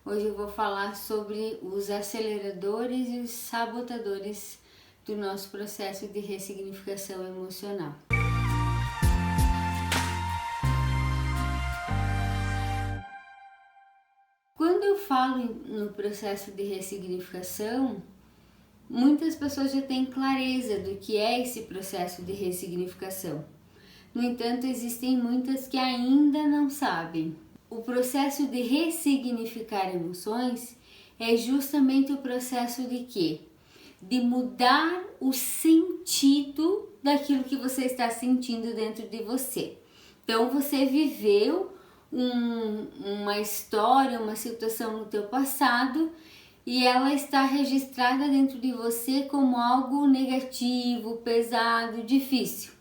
Hoje eu vou falar sobre os aceleradores e os sabotadores do nosso processo de ressignificação emocional. Quando eu falo no processo de ressignificação, muitas pessoas já têm clareza do que é esse processo de ressignificação. No entanto, existem muitas que ainda não sabem. O processo de ressignificar emoções é justamente o processo de quê? De mudar o sentido daquilo que você está sentindo dentro de você. Então, você viveu uma história, uma situação no teu passado e ela está registrada dentro de você como algo negativo, pesado, difícil.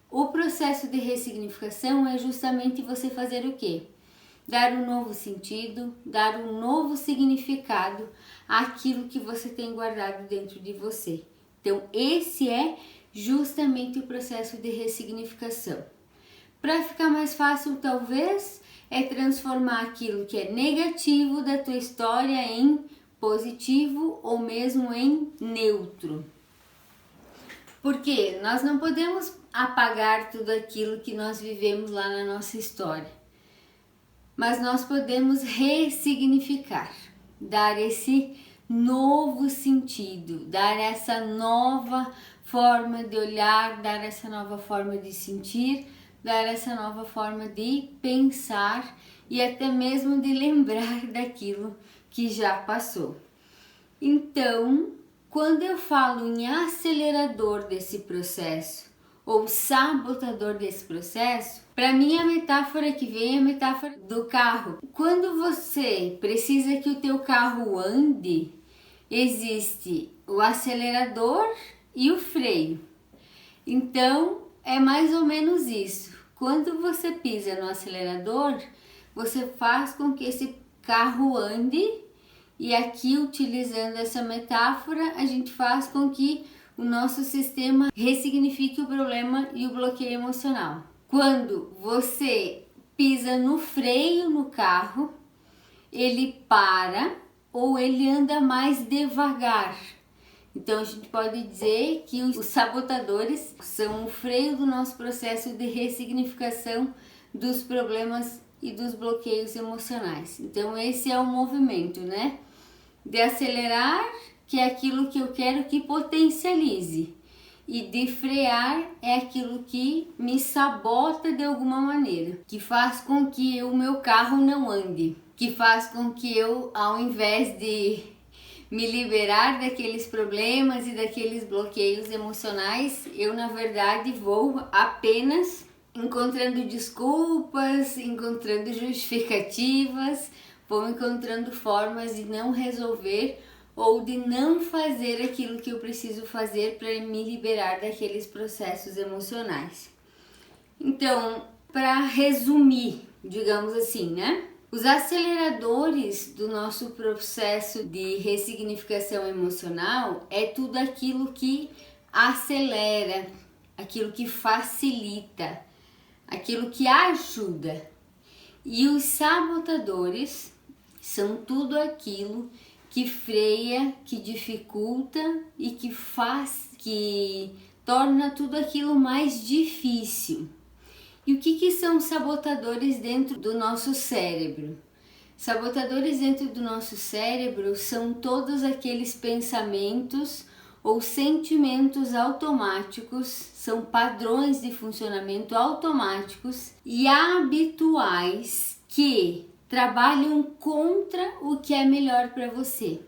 O processo de ressignificação é justamente você fazer o quê? Dar um novo sentido, dar um novo significado àquilo que você tem guardado dentro de você. Então, esse é justamente o processo de ressignificação. Para ficar mais fácil, talvez, é transformar aquilo que é negativo da tua história em positivo ou mesmo em neutro. Porque nós não podemos apagar tudo aquilo que nós vivemos lá na nossa história, mas nós podemos ressignificar, dar esse novo sentido, dar essa nova forma de olhar, dar essa nova forma de sentir, dar essa nova forma de pensar e até mesmo de lembrar daquilo que já passou. Então, quando eu falo em acelerador desse processo ou sabotador desse processo, para mim a metáfora que vem é a metáfora do carro. Quando você precisa que o teu carro ande, existe o acelerador e o freio. Então, é mais ou menos isso. Quando você pisa no acelerador, você faz com que esse carro ande. E aqui, utilizando essa metáfora, a gente faz com que o nosso sistema ressignifique o problema e o bloqueio emocional. Quando você pisa no freio no carro, ele para ou ele anda mais devagar. Então, a gente pode dizer que os sabotadores são o freio do nosso processo de ressignificação dos problemas e dos bloqueios emocionais. Então, esse é o movimento, né? De acelerar, que é aquilo que eu quero que potencialize, e de frear é aquilo que me sabota de alguma maneira, que faz com que o meu carro não ande, que faz com que eu, ao invés de me liberar daqueles problemas e daqueles bloqueios emocionais, eu na verdade vou apenas encontrando desculpas, encontrando justificativas, vou encontrando formas de não resolver ou de não fazer aquilo que eu preciso fazer para me liberar daqueles processos emocionais. Então, para resumir, digamos assim, né? Os aceleradores do nosso processo de ressignificação emocional é tudo aquilo que acelera, aquilo que facilita, aquilo que ajuda. E os sabotadores são tudo aquilo que freia, que dificulta e que torna tudo aquilo mais difícil. E o que são sabotadores dentro do nosso cérebro? Sabotadores dentro do nosso cérebro são todos aqueles pensamentos ou sentimentos automáticos, são padrões de funcionamento automáticos e habituais que trabalham contra o que é melhor para você.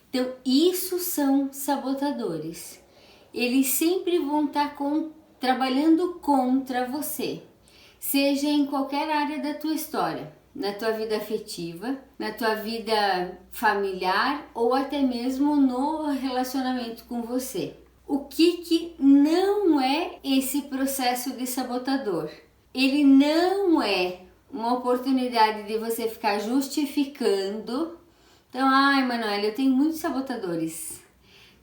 Então, isso são sabotadores. Eles sempre vão estar trabalhando contra você, seja em qualquer área da tua história, na tua vida afetiva, na tua vida familiar ou até mesmo no relacionamento com você. O que não é esse processo de sabotador? Ele não é uma oportunidade de você ficar justificando. Então, ai, Manoela, eu tenho muitos sabotadores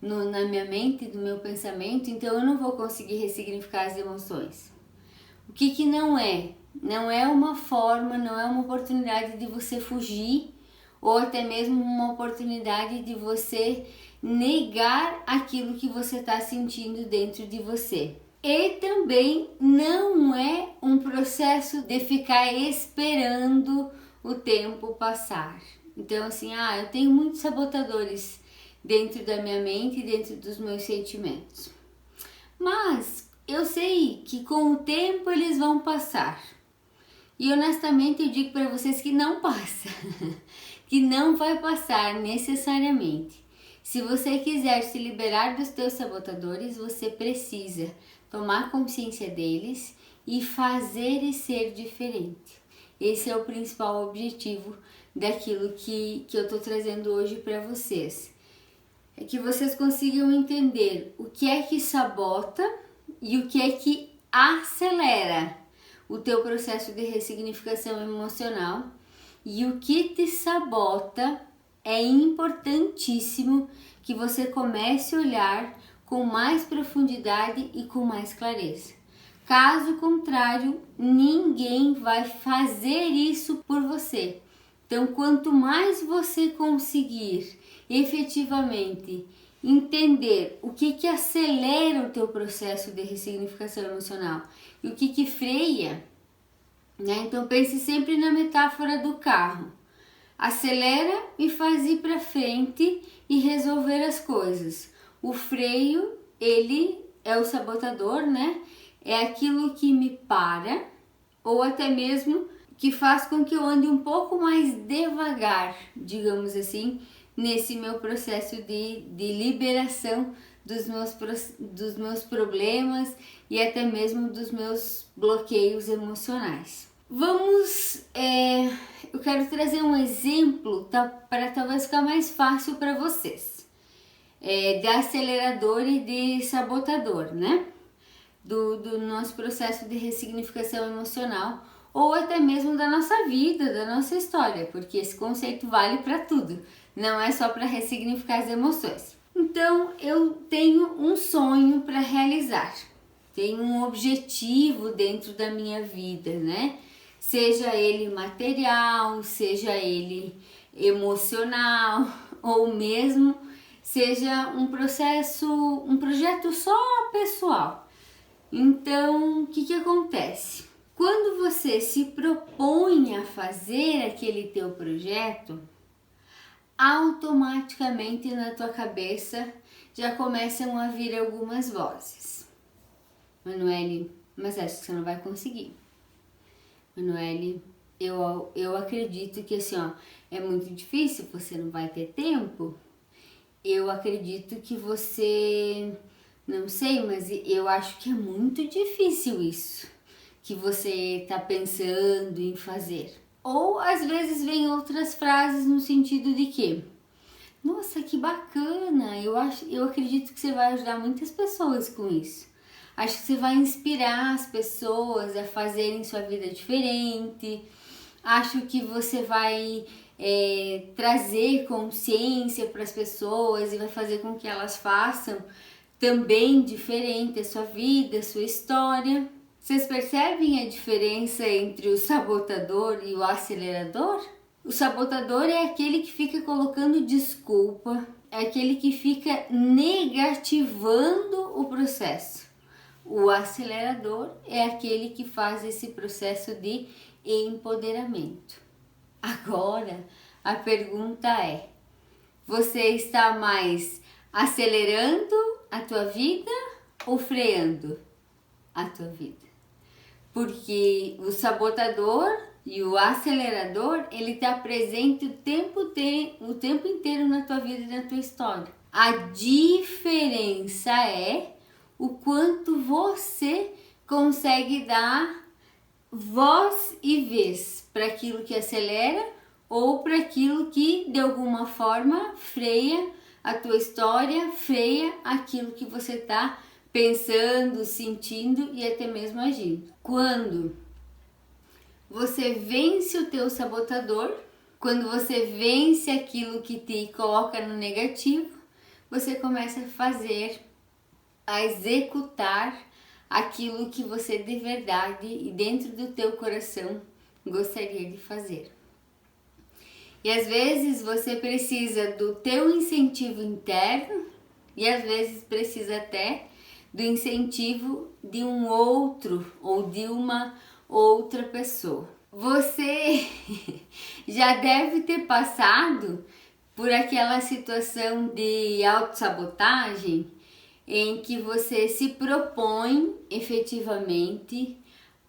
na minha mente, no meu pensamento, então eu não vou conseguir ressignificar as emoções. O que não é? Não é uma forma, não é uma oportunidade de você fugir ou até mesmo uma oportunidade de você negar aquilo que você está sentindo dentro de você. E também não é um processo de ficar esperando o tempo passar. Então assim, eu tenho muitos sabotadores dentro da minha mente e dentro dos meus sentimentos. Mas eu sei que com o tempo eles vão passar. E honestamente eu digo para vocês que não passa, que não vai passar necessariamente. Se você quiser se liberar dos teus sabotadores, você precisa tomar consciência deles e fazer e ser diferente. Esse é o principal objetivo daquilo que eu estou trazendo hoje para vocês. É que vocês consigam entender o que é que sabota e o que é que acelera o teu processo de ressignificação emocional, e o que te sabota é importantíssimo que você comece a olhar com mais profundidade e com mais clareza. Caso contrário, ninguém vai fazer isso por você. Então, quanto mais você conseguir efetivamente entender o que acelera o teu processo de ressignificação emocional e o que freia, né? Então pense sempre na metáfora do carro. Acelera e faz ir para frente e resolver as coisas. O freio, ele é o sabotador, né? É aquilo que me para, ou até mesmo que faz com que eu ande um pouco mais devagar, digamos assim, nesse meu processo de liberação dos meus problemas e até mesmo dos meus bloqueios emocionais. Eu quero trazer um exemplo para talvez ficar mais fácil para vocês, de acelerador e de sabotador, né? Do nosso processo de ressignificação emocional, ou até mesmo da nossa vida, da nossa história, porque esse conceito vale para tudo, não é só para ressignificar as emoções. Então, eu tenho um sonho para realizar, tenho um objetivo dentro da minha vida, né? Seja ele material, seja ele emocional, ou mesmo seja um projeto só pessoal. Então, o que acontece? Quando você se propõe a fazer aquele teu projeto, automaticamente na tua cabeça já começam a vir algumas vozes. Manoele, mas acho que você não vai conseguir. Manoele, eu acredito que assim, é muito difícil, você não vai ter tempo. Eu acredito que você, não sei, mas eu acho que é muito difícil isso que você está pensando em fazer. Ou às vezes vem outras frases no sentido de que, nossa, que bacana, eu acredito que você vai ajudar muitas pessoas com isso. Acho que você vai inspirar as pessoas a fazerem sua vida diferente. Acho que você vai trazer consciência para as pessoas e vai fazer com que elas façam também diferente a sua vida, a sua história. Vocês percebem a diferença entre o sabotador e o acelerador? O sabotador é aquele que fica colocando desculpa, é aquele que fica negativando o processo. O acelerador é aquele que faz esse processo de empoderamento. Agora, a pergunta é: você está mais acelerando a tua vida ou freando a tua vida? Porque o sabotador e o acelerador, ele está presente o tempo inteiro na tua vida e na tua história. A diferença é o quanto você consegue dar voz e vez para aquilo que acelera ou para aquilo que de alguma forma freia a tua história, freia aquilo que você está pensando, sentindo e até mesmo agindo. Quando você vence o teu sabotador, quando você vence aquilo que te coloca no negativo, você começa a executar aquilo que você de verdade e dentro do teu coração gostaria de fazer. E às vezes você precisa do teu incentivo interno e às vezes precisa até do incentivo de um outro ou de uma outra pessoa. Você já deve ter passado por aquela situação de autossabotagem em que você se propõe efetivamente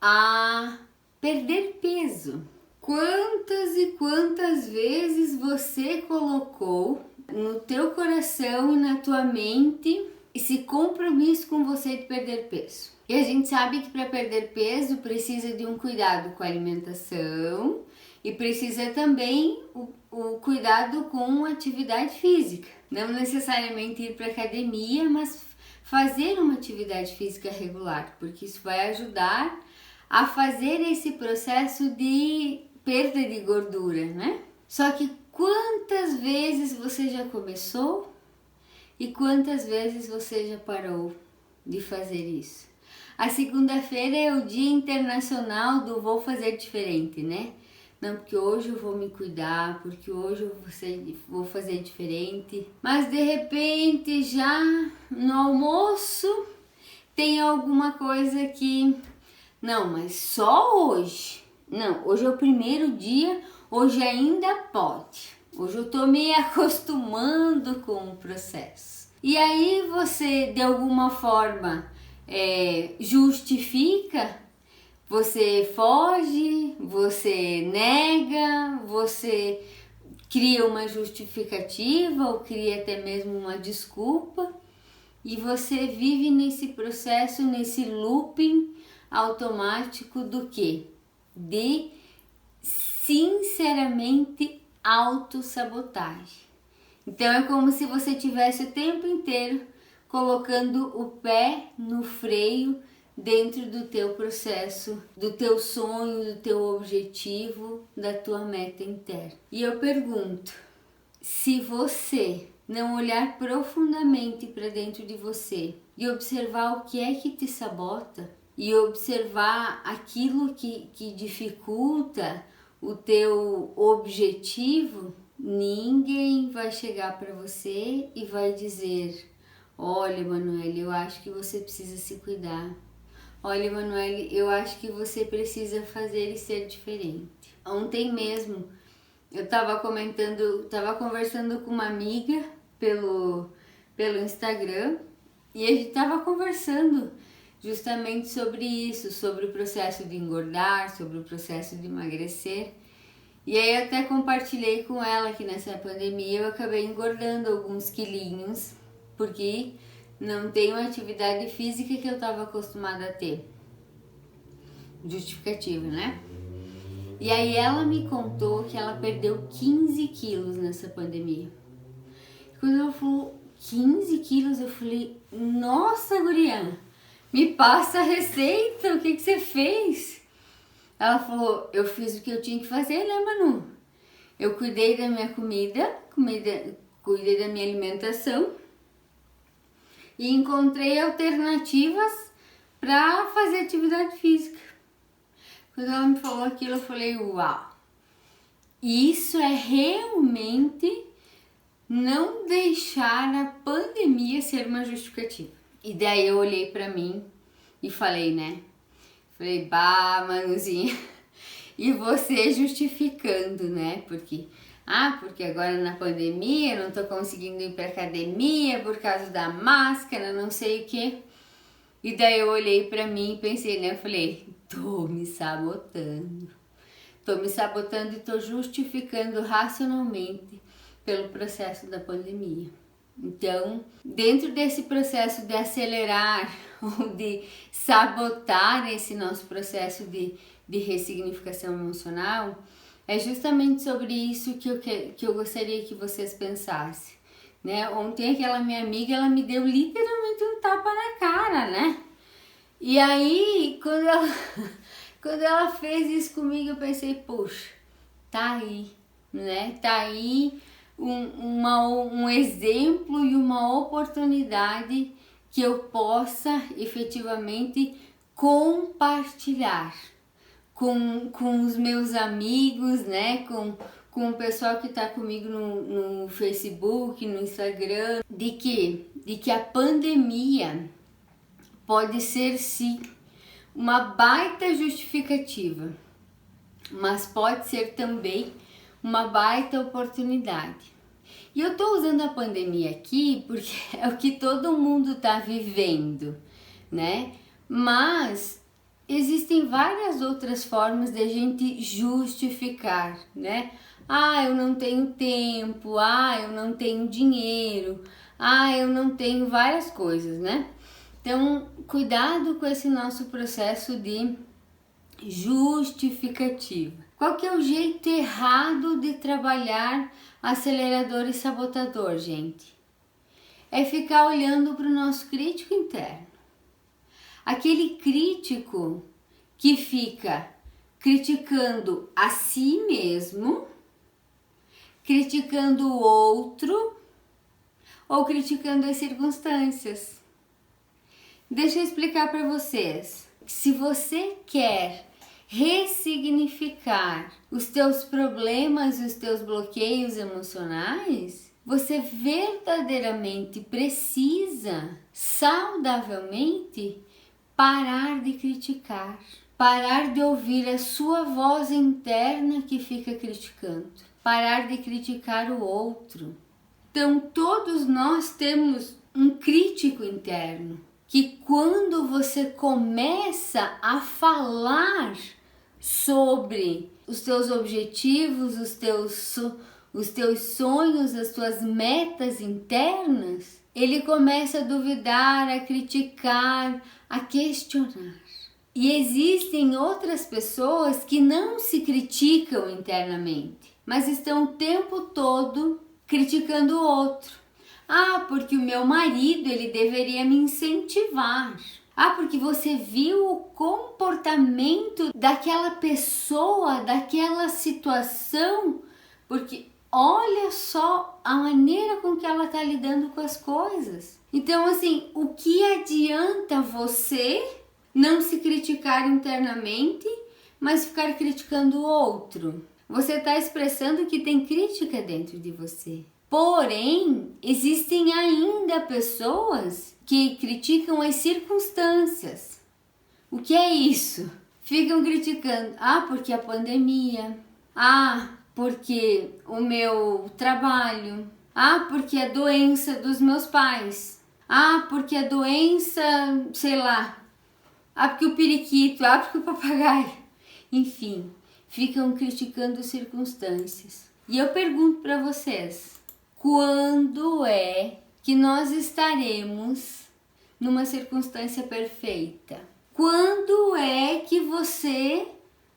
a perder peso. Quantas e quantas vezes você colocou no teu coração e na tua mente esse compromisso com você de perder peso? E a gente sabe que para perder peso precisa de um cuidado com a alimentação e precisa também o cuidado com a atividade física. Não necessariamente ir para academia, mas fazer uma atividade física regular, porque isso vai ajudar a fazer esse processo de perda de gordura, né? Só que quantas vezes você já começou e quantas vezes você já parou de fazer isso? A segunda-feira é o Dia Internacional do Vou Fazer Diferente, né? Não, porque hoje eu vou me cuidar, porque hoje eu vou fazer diferente. Mas de repente já no almoço tem alguma coisa que... Não, mas só hoje. Não, hoje é o primeiro dia, hoje ainda pode. Hoje eu tô me acostumando com o processo. E aí você de alguma forma justifica, você foge, você nega, você cria uma justificativa ou cria até mesmo uma desculpa e você vive nesse processo, nesse looping automático do quê? De sinceramente autossabotagem. Então é como se você tivesse o tempo inteiro colocando o pé no freio dentro do teu processo, do teu sonho, do teu objetivo, da tua meta interna. E eu pergunto, se você não olhar profundamente para dentro de você e observar o que é que te sabota e observar aquilo que dificulta o teu objetivo, ninguém vai chegar para você e vai dizer: olha, Emanuele, eu acho que você precisa se cuidar. Olha, Emanuele, eu acho que você precisa fazer e ser diferente. Ontem mesmo eu estava conversando com uma amiga pelo Instagram e a gente estava conversando justamente sobre isso, sobre o processo de engordar, sobre o processo de emagrecer. E aí eu até compartilhei com ela que nessa pandemia eu acabei engordando alguns quilinhos, porque não tenho a atividade física que eu estava acostumada a ter. Justificativa, né? E aí ela me contou que ela perdeu 15 quilos nessa pandemia. Quando ela falou 15 quilos, eu falei: nossa, guria, me passa a receita, o que você fez? Ela falou: eu fiz o que eu tinha que fazer, né, Manu? Eu cuidei da minha comida, cuidei da minha alimentação e encontrei alternativas para fazer atividade física. Quando ela me falou aquilo, eu falei: uau, isso é realmente não deixar a pandemia ser uma justificativa. E daí eu olhei para mim e falei, né? Falei: bah, Manuzinha, e você justificando, né? Porque agora na pandemia eu não tô conseguindo ir pra academia por causa da máscara, não sei o que. E daí eu olhei pra mim e pensei, né? Eu falei: tô me sabotando e tô justificando racionalmente pelo processo da pandemia. Então, dentro desse processo de acelerar ou de sabotar esse nosso processo de ressignificação emocional, é justamente sobre isso que eu gostaria que vocês pensassem, né? Ontem aquela minha amiga, ela me deu literalmente um tapa na cara, né? E aí, quando ela fez isso comigo, eu pensei: puxa, tá aí, né? Tá aí um exemplo e uma oportunidade que eu possa efetivamente compartilhar com os meus amigos, né? Com com o pessoal que está comigo no Facebook, no Instagram, de que a pandemia pode ser sim uma baita justificativa, mas pode ser também uma baita oportunidade. E eu tô usando a pandemia aqui porque é o que todo mundo tá vivendo, né? Mas existem várias outras formas de a gente justificar, né? Ah, eu não tenho tempo, ah, eu não tenho dinheiro, ah, eu não tenho várias coisas, né? Então, cuidado com esse nosso processo de justificativa. Qual que é o jeito errado de trabalhar acelerador e sabotador, gente? É ficar olhando para o nosso crítico interno. Aquele crítico que fica criticando a si mesmo, criticando o outro ou criticando as circunstâncias. Deixa eu explicar para vocês. Se você quer ressignificar os teus problemas e os teus bloqueios emocionais, você verdadeiramente precisa, saudavelmente, parar de criticar, parar de ouvir a sua voz interna que fica criticando, parar de criticar o outro. Então, todos nós temos um crítico interno que, quando você começa a falar sobre os teus objetivos, os teus sonhos, as tuas metas internas, ele começa a duvidar, a criticar, a questionar. E existem outras pessoas que não se criticam internamente, mas estão o tempo todo criticando o outro. Ah, porque o meu marido, ele deveria me incentivar. Ah, porque você viu o comportamento daquela pessoa, daquela situação, porque olha só a maneira com que ela está lidando com as coisas. Então, assim, o que adianta você não se criticar internamente, mas ficar criticando o outro? Você está expressando que tem crítica dentro de você. Porém, existem ainda pessoas que criticam as circunstâncias. O que é isso? Ficam criticando, porque a pandemia, porque o meu trabalho, porque a doença dos meus pais, porque a doença, sei lá, porque o periquito, porque o papagaio. Enfim, ficam criticando circunstâncias. E eu pergunto para vocês, quando é que nós estaremos numa circunstância perfeita? Quando é que você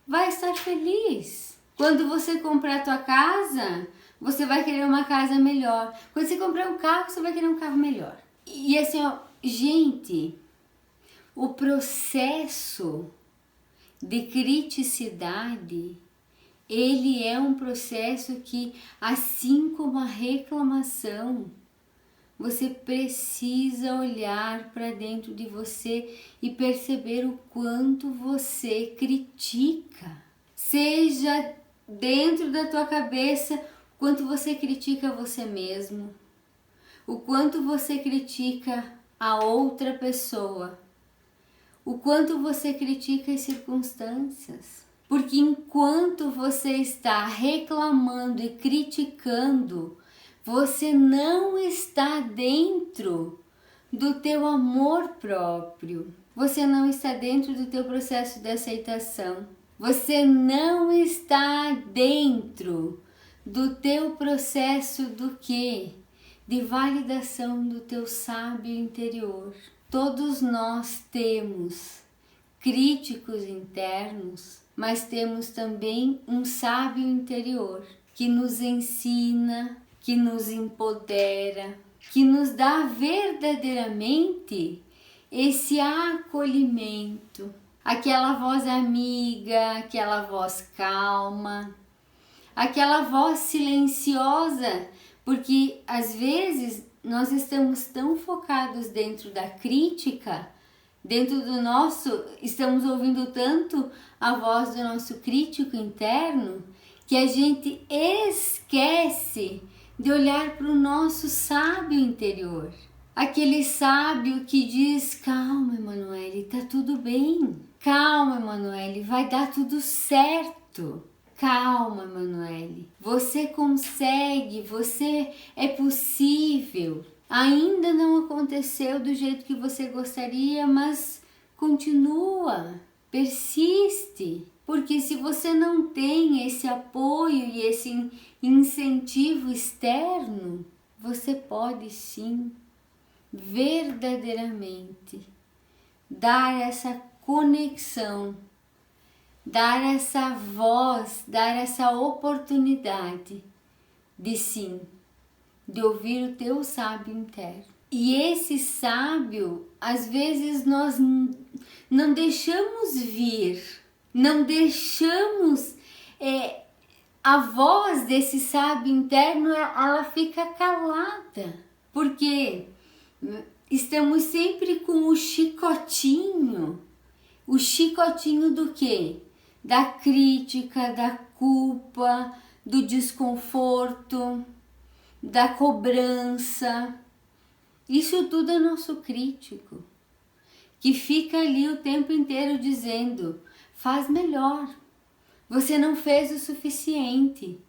vai estar feliz? Quando você comprar a tua casa, você vai querer uma casa melhor. Quando você comprar um carro, você vai querer um carro melhor. E assim, gente, o processo de criticidade, ele é um processo que, assim como a reclamação, você precisa olhar para dentro de você e perceber o quanto você critica. Seja dentro da tua cabeça, o quanto você critica você mesmo, o quanto você critica a outra pessoa, o quanto você critica as circunstâncias. Porque enquanto você está reclamando e criticando, você não está dentro do teu amor próprio. Você não está dentro do teu processo de aceitação. Você não está dentro do teu processo do quê? De validação do teu sábio interior. Todos nós temos críticos internos, mas temos também um sábio interior que nos ensina, que nos empodera, que nos dá verdadeiramente esse acolhimento, aquela voz amiga, aquela voz calma, aquela voz silenciosa, porque às vezes nós estamos tão focados dentro da crítica, estamos ouvindo tanto a voz do nosso crítico interno, que a gente esquece de olhar para o nosso sábio interior. Aquele sábio que diz: calma, Emanuele, tá tudo bem. Calma, Emanuele, vai dar tudo certo. Calma, Emanuele, você consegue, você é possível. Ainda não aconteceu do jeito que você gostaria, mas continua, persiste. Porque se você não tem esse apoio e esse incentivo externo, você pode sim, verdadeiramente, dar essa conexão, dar essa voz, dar essa oportunidade de sim, de ouvir o teu sábio interno. E esse sábio, às vezes nós não deixamos vir, não deixamos a voz desse sábio interno, ela fica calada, porque estamos sempre com o chicotinho do quê? Da crítica, da culpa, do desconforto, da cobrança. Isso tudo é nosso crítico, que fica ali o tempo inteiro dizendo: faz melhor, você não fez o suficiente,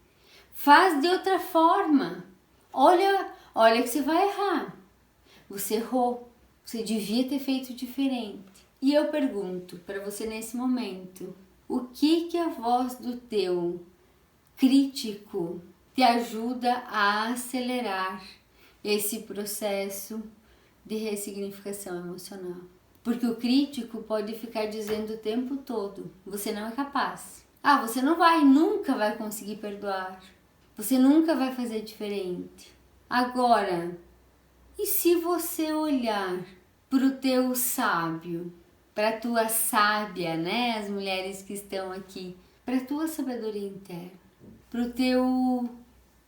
faz de outra forma, olha que você vai errar, você errou, você devia ter feito diferente. E eu pergunto para você nesse momento, o que a voz do teu crítico te ajuda a acelerar esse processo de ressignificação emocional? Porque o crítico pode ficar dizendo o tempo todo: você não é capaz. Você nunca vai conseguir perdoar. Você nunca vai fazer diferente. Agora, e se você olhar para o teu sábio, para a tua sábia, né? As mulheres que estão aqui, para a tua sabedoria interna, para o teu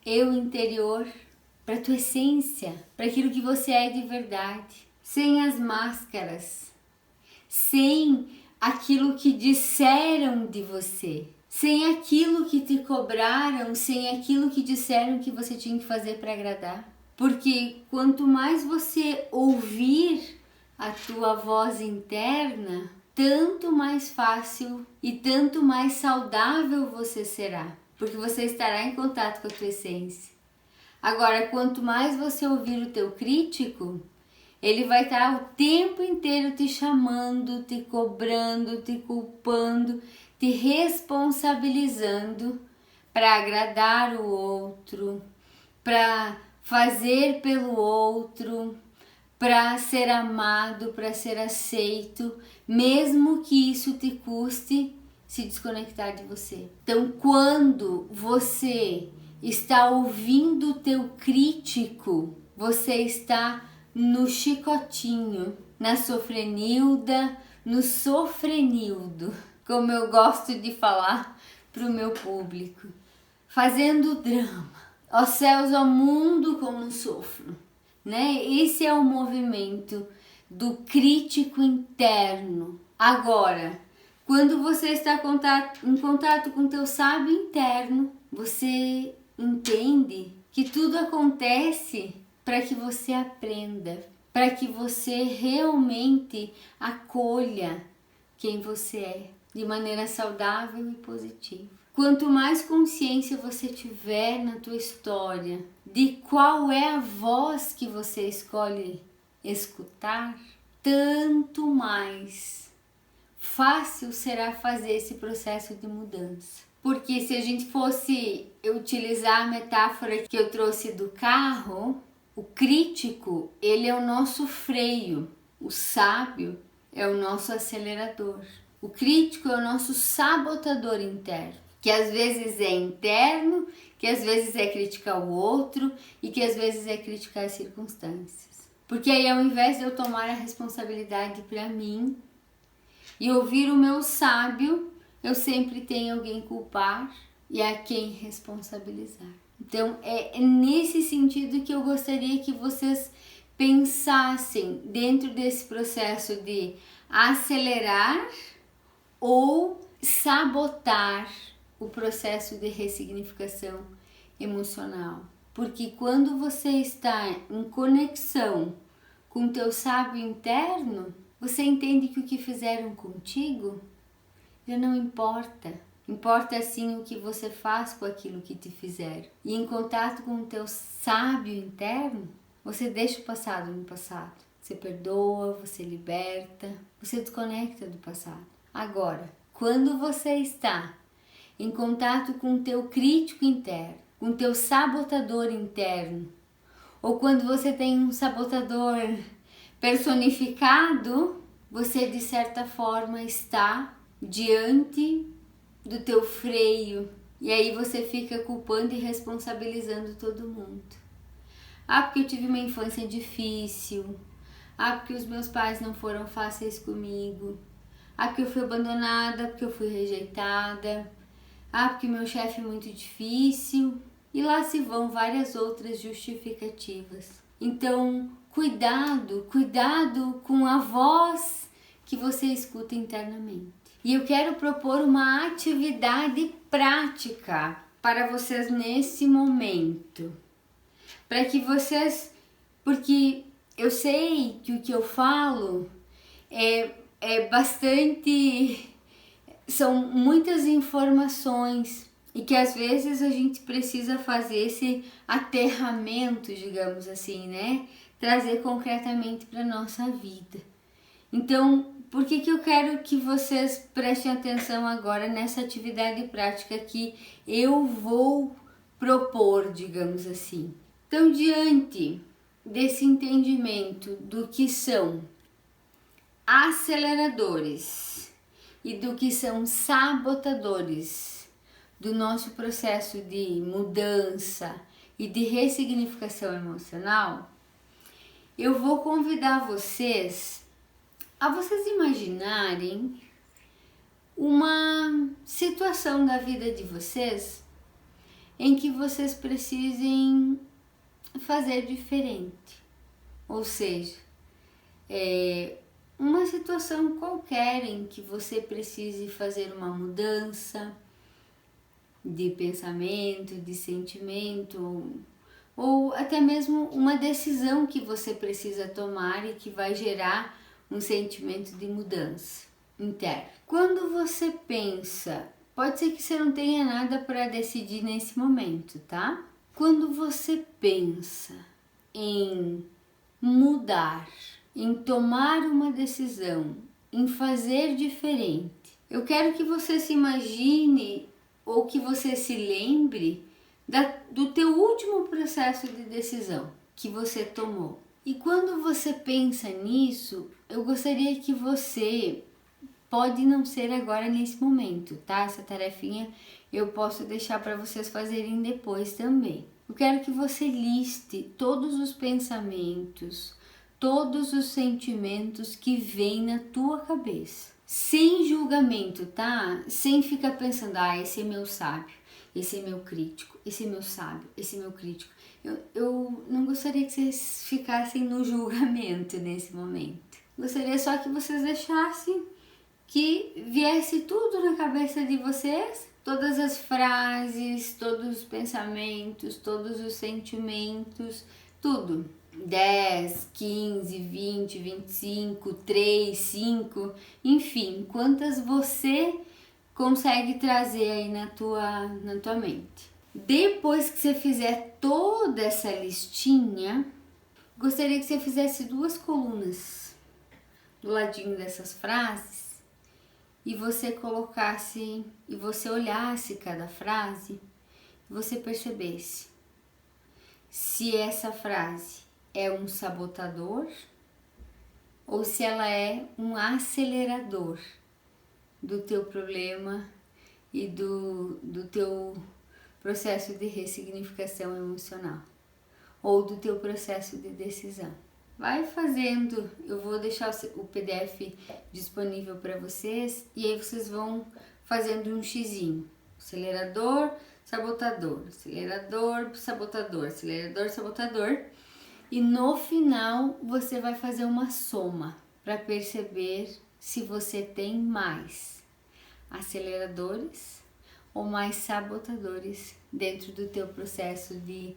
eu interior, para a tua essência, para aquilo que você é de verdade, sem as máscaras, sem aquilo que disseram de você, sem aquilo que te cobraram, sem aquilo que disseram que você tinha que fazer para agradar. Porque quanto mais você ouvir a tua voz interna, tanto mais fácil e tanto mais saudável você será, porque você estará em contato com a tua essência. Agora, quanto mais você ouvir o teu crítico, ele vai estar o tempo inteiro te chamando, te cobrando, te culpando, te responsabilizando para agradar o outro, para fazer pelo outro, para ser amado, para ser aceito, mesmo que isso te custe se desconectar de você. Então, quando você está ouvindo o teu crítico, você está no chicotinho, na sofrenilda, no sofrenildo, como eu gosto de falar para o meu público, fazendo drama. Ó céus, ó mundo, como sofro, né? Esse é o movimento do crítico interno. Agora, quando você está em contato com o teu sábio interno, você entende que tudo acontece para que você aprenda, para que você realmente acolha quem você é de maneira saudável e positiva. Quanto mais consciência você tiver na tua história de qual é a voz que você escolhe escutar, tanto mais fácil será fazer esse processo de mudança. Porque se a gente fosse utilizar a metáfora que eu trouxe do carro, o crítico, ele é o nosso freio, o sábio é o nosso acelerador. O crítico é o nosso sabotador interno, que às vezes é interno, que às vezes é criticar o outro e que às vezes é criticar as circunstâncias. Porque aí, ao invés de eu tomar a responsabilidade para mim e ouvir o meu sábio, eu sempre tenho alguém culpar e a quem responsabilizar. Então, é nesse sentido que eu gostaria que vocês pensassem dentro desse processo de acelerar ou sabotar o processo de ressignificação emocional. Porque quando você está em conexão com o teu sábio interno, você entende que o que fizeram contigo já não importa. Importa sim o que você faz com aquilo que te fizeram. E em contato com o teu sábio interno, você deixa o passado no passado. Você perdoa, você liberta, você desconecta do passado. Agora, quando você está em contato com o teu crítico interno, com o teu sabotador interno, ou quando você tem um sabotador personificado, você de certa forma está diante do teu freio, e aí você fica culpando e responsabilizando todo mundo. Ah, porque eu tive uma infância difícil. Ah, porque os meus pais não foram fáceis comigo. Ah, porque eu fui abandonada, porque eu fui rejeitada. Ah, porque meu chefe é muito difícil. E lá se vão várias outras justificativas. Então, cuidado com a voz que você escuta internamente. E eu quero propor uma atividade prática para vocês nesse momento. Para que vocês, porque eu sei que o que eu falo é bastante, são muitas informações e que às vezes a gente precisa fazer esse aterramento, digamos assim, né? Trazer concretamente para nossa vida. Então, por que eu quero que vocês prestem atenção agora nessa atividade prática que eu vou propor, digamos assim? Então, diante desse entendimento do que são aceleradores e do que são sabotadores do nosso processo de mudança e de ressignificação emocional, eu vou convidar vocês a vocês imaginarem uma situação da vida de vocês em que vocês precisem fazer diferente, ou seja, uma situação qualquer em que você precise fazer uma mudança de pensamento, de sentimento, ou até mesmo uma decisão que você precisa tomar e que vai gerar um sentimento de mudança interna. Quando você pensa, pode ser que você não tenha nada para decidir nesse momento, tá? Quando você pensa em mudar, em tomar uma decisão, em fazer diferente, eu quero que você se imagine ou que você se lembre do teu último processo de decisão que você tomou. E quando você pensa nisso, eu gostaria que você, pode não ser agora nesse momento, tá? Essa tarefinha eu posso deixar para vocês fazerem depois também. Eu quero que você liste todos os pensamentos, todos os sentimentos que vêm na tua cabeça. Sem julgamento, tá? Sem ficar pensando, esse é meu sábio, esse é meu crítico, esse é meu sábio, esse é meu crítico. Eu não gostaria que vocês ficassem no julgamento nesse momento. Gostaria só que vocês deixassem que viesse tudo na cabeça de vocês, todas as frases, todos os pensamentos, todos os sentimentos, tudo. 10, 15, 20, 25, 3, 5, enfim, quantas você consegue trazer aí na tua mente. Depois que você fizer toda essa listinha, gostaria que você fizesse 2 colunas do ladinho dessas frases e você colocasse, e você olhasse cada frase, e você percebesse se essa frase é um sabotador ou se ela é um acelerador do teu problema e do teu processo de ressignificação emocional ou do teu processo de decisão. Vai fazendo, eu vou deixar o PDF disponível para vocês e aí vocês vão fazendo um xizinho. Acelerador, sabotador, acelerador, sabotador, acelerador, sabotador. E no final você vai fazer uma soma para perceber se você tem mais aceleradores ou mais sabotadores dentro do teu processo de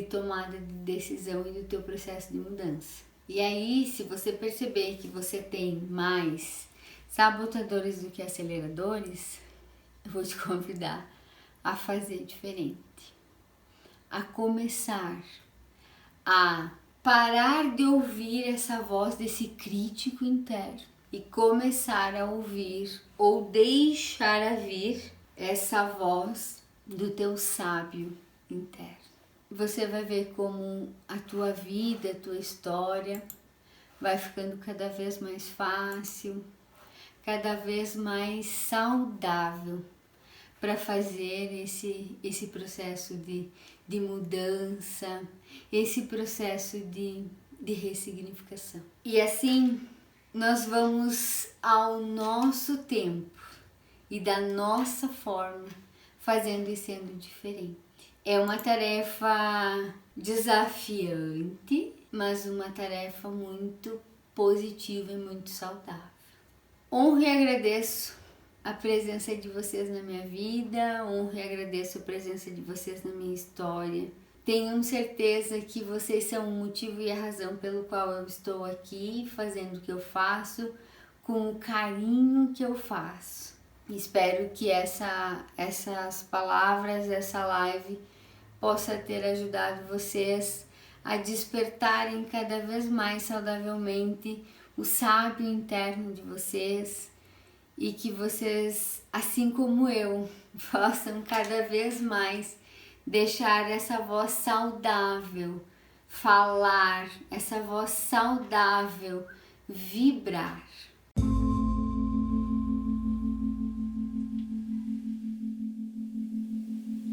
tomada de decisão e do teu processo de mudança. E aí, se você perceber que você tem mais sabotadores do que aceleradores, eu vou te convidar a fazer diferente, a começar a parar de ouvir essa voz desse crítico interno e começar a ouvir ou deixar a vir essa voz do teu sábio interno. Você vai ver como a tua vida, a tua história vai ficando cada vez mais fácil, cada vez mais saudável para fazer esse processo de mudança, esse processo de ressignificação. E assim nós vamos ao nosso tempo e da nossa forma, fazendo e sendo diferente. É uma tarefa desafiante, mas uma tarefa muito positiva e muito saudável. Honro e agradeço a presença de vocês na minha vida, honro e agradeço a presença de vocês na minha história. Tenham certeza que vocês são o motivo e a razão pelo qual eu estou aqui fazendo o que eu faço, com o carinho que eu faço. Espero que essas palavras, essa live possa ter ajudado vocês a despertarem cada vez mais saudavelmente o sábio interno de vocês e que vocês, assim como eu, possam cada vez mais deixar essa voz saudável falar, essa voz saudável vibrar.